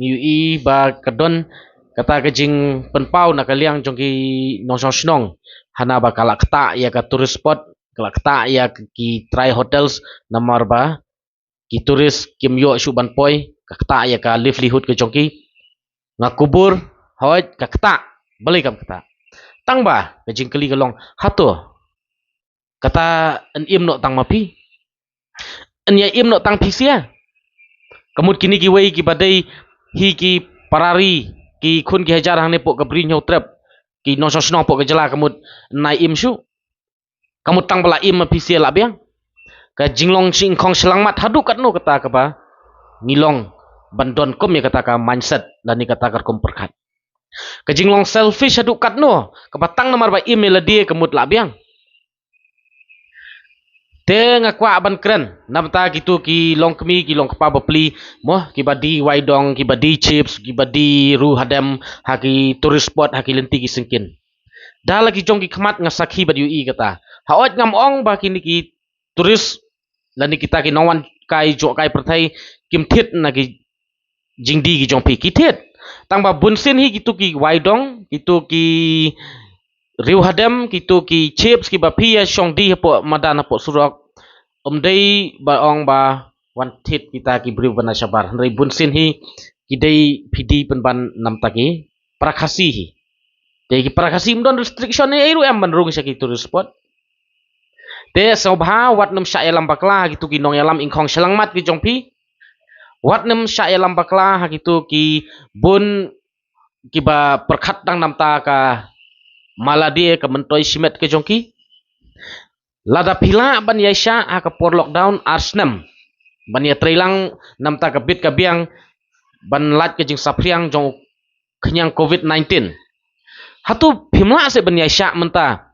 ngui ba kadon kata kejing penpau nak kaliang jongki nongsong snong hana ba kalak kta ya ka tourist spot kalak kta ya ki try hotels namar ba ki tourist kim yo shuban poi ka kta ya ka livelihood ke jongki ngakubur hoi ka kta balik kam kta tang ba kejing keli kalong hato kata en im no tang mapi en ya im no tang pisia kamut kini ki wei ki badai hi ki parari ki khun ki hajar hang ne pok kabri nyau trap ki no sosno pok ke jela kamut nai im shu kamut tang bala im pisia la biang ka jinglong sing khong selang mat hadu kat no kata ka ba ngilong bandon kom ya kata ka mindset dan ni kata ka kom perkat ka jinglong selfish hadu kat no ka batang nomor ba im la dia kamut la biang te ngakwa ban kren namta gitu ki long kemi ki long kapa bapli moh ki badi waidong ki badi chips ki badi ru hadam haki tourist spot haki lenti ki singkin dah lagi jong ki khamat ngasakhi badi ui kata haot ngam ong ba ki ki tourist lani kita ki nawan kai jo kai perthai kim thit na ki jingdi ki jong pi ki thit tang ba bunsin hi gitu ki waidong gitu ki riu hadam gitu ki chips ki bapi ya shong di po madan po surok dei ba ong ba wan thit kita ki briu bana sabar rei bunsin hi ki dei pidi penban nam taki prakasi hi dei ki prakasi mdon restriction ni eru em manrung sa ki tourist spot te sobha wat nam sha elam bakla gitu ki nong elam ingkhong selangmat ki jongpi wat nam sha elam bakla gitu ki bun ki ba perkhat dang nam ta ka maladie ke mentoi simet ke jongki lada pila ban yaisha aka por lockdown arsnam ban ya trailang nam ta ka bit ka biang ban lat ke jing sapriang jong kenyang covid-19 hatu pimla se ban yaisha menta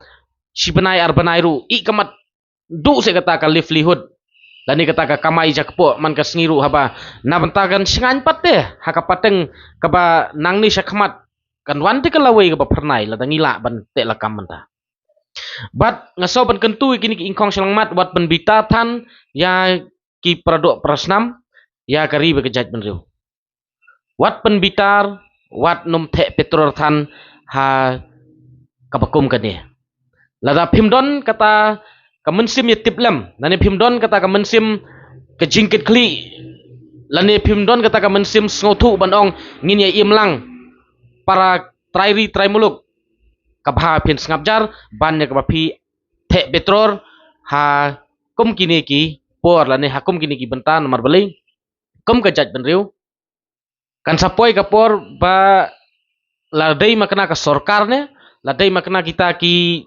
si benai ar benai ru I kamat du se kata ka livelihood dan ni kata ka kamai jakpo man ka sngiru haba na bentagan singan patte haka pateng ka ba nang ni sakmat kan wanti ka lawai ka ba pernai la dangila ban te la kamenta bat ngaso ban kentu kini ki ingkong selangmat wat ban bitatan ya ki pradok prasnam ya kari be kejat ban riu wat pen bitar wat num the petrol than ha kapakum kani lada pimdon kata kamensim ya tiplam nani pimdon kata kamensim kejingkit kli lani pimdon kata kamensim sngotu banong ngin ya imlang para trairi traimuluk kabha pin ngapjar ban ya kapapi the petrol ha kum kini ki por lani hakum kini ki bentan nomor beli kum kejat ban riu kan sapoi kapor ba ladai makna ka sorkar ne ladai makna kita ki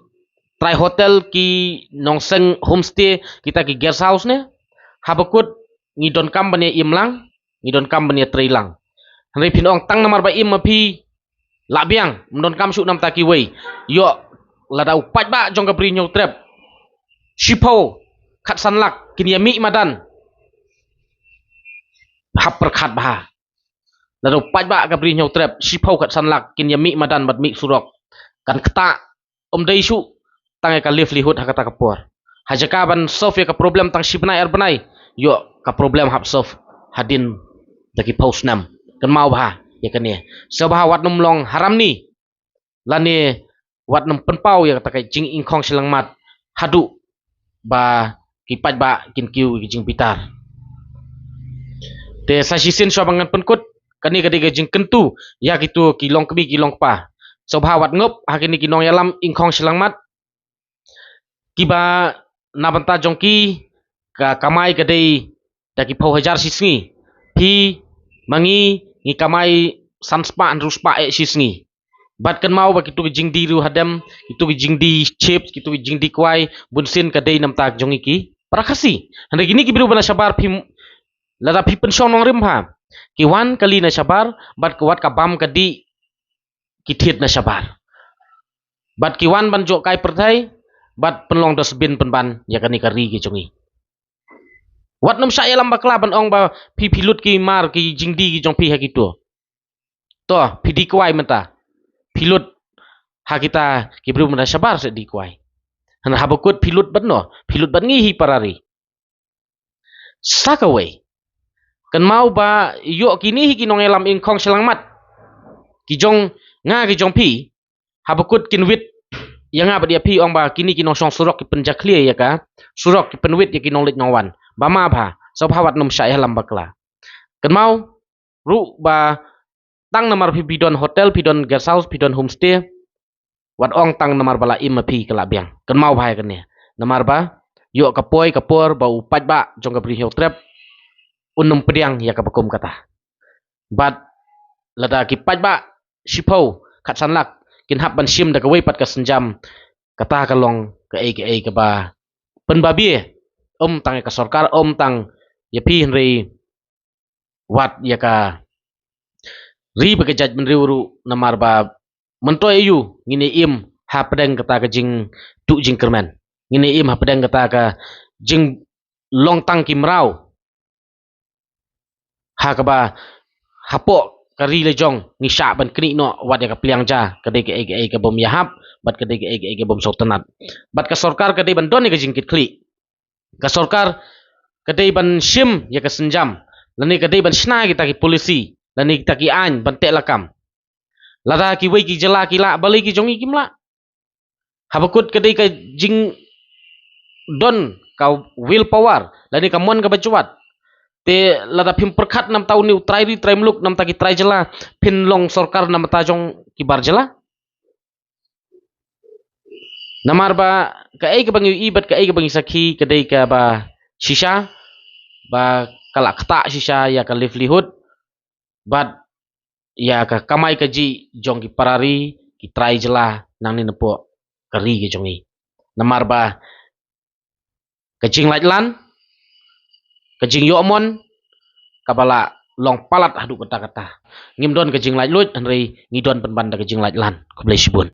try hotel ki nongseng homestay kita ki guest house ne habakut ngidon kam bane imlang ngidon kam bane trailang hanai pinong tang namar ba im mapi labiang mdon kam su nam taki wei yo lada upat ba jong ka brinyo trap shipo khat sanlak kinyami madan hap perkhat bah lada upat ba ka brinyo trap shipo khat sanlak kinyami madan bat mi surok kan keta dei su tang ka livelihood hakata kapor hajaka ban solve ya ka problem tang shibnai ar banai yo ka problem hap solve hadin daki post nam kan mau bah ya kan ya sebah wat num long haram ni lani wat num penpau ya kata jing ingkong selangmat hadu ba kipat ba kin kiu jing pitar te sasisin sobangan penkut kani kadi jing kentu ya gitu kilong kebi kilong pa sebah wat ngop hakini kinong yalam ingkong selangmat kiba nabanta jongki ka kamai kadai daki pau hajar sisngi pi mangi ngi kamai sanspa an ruspa e sisngi bat kan mau ba kitu jing di ru hadam kitu jing di chips kitu jing di kwai bunsin kadai nam tak jongi ki prakasi hande gini ki biru bana sabar pi lada pi pensong nong rim ha ki wan kali na sabar bat kuat ka bam kadi kithit na sabar bat ki wan ban jo kai perthai bat penlong dosbin penban ya kani kari ki jongi wat nam sa yalam bakla ban ong ba pi pilut ki mar ki jingdi ki jong pi ha gitu to pidi kwai menta pilut ha kita ki bru mena sabar se di kwai han habakut pilut ban no pilut ban ngi hi parari sakawai kan mau ba yo kini ki nong elam ing khong selang mat ki jong nga ki jong pi habakut kin wit yang nga ba dia pi ong ba kini ki nong song surok ki penja clear ya ka surok ki penwit ya ki nong lit nong wan ba ma ba so phawat num syai halam bakla kan mau ru ba tang namar pi bidon hotel bidon guest house bidon homestay wat ong tang namar bala im pi kala biang kan mau ba kan ne namar ba yo kapoi kapor ba upat ba jong ka bri hiu trap unum pediang ya ka bakum kata bat lada ki pat ba shipau khat sanlak kin hap ban sim da ka wei pat ka senjam kata ka long ka ai ka ba pen babi tang ka sarkar tang ya pi henry wat ya ka ri ba ka jaj men riuru namar ba mentoy yu ngini im ha pedang kata ka jing tu jing kerman ngini im ha pedang kata ka jing long tang kim rau ha ka ba hapo kari le jong ni sya ban kni no wat ya ka pliang ja ka de ka bom yahap bat ka de ka bom sultanat bat ka sarkar ka de ban don ni ka jingkit kli ka sarkar ka de ban sim ya ka senjam lani ka de ban sna kita ki polisi lani kita ki an ban te lakam lada ki wei ki jela ki la bali ki jongi kimla habakut ka de ka jing don ka will power lani ka mon ka bacuat te lada pim perkhat nam tau ni utrai ri trai muluk nam ta ki trai jela pin long sarkar nam ta jong ki bar jela namar ba ka ai ka bangi ibat ka ai ka bangi sakhi ka dei ka ba shisha ba kala khata shisha ya ka livelihood but ya ka kamai ka ji jong ki parari ki trai jela nang ni nepo kari ki jongi namar ba ka jing lait lan ka jing yo mon kabala long palat hadu kata kata ngim don ka jing lait lut henry ngidon pen banda ka jing lait lan ko blai sibun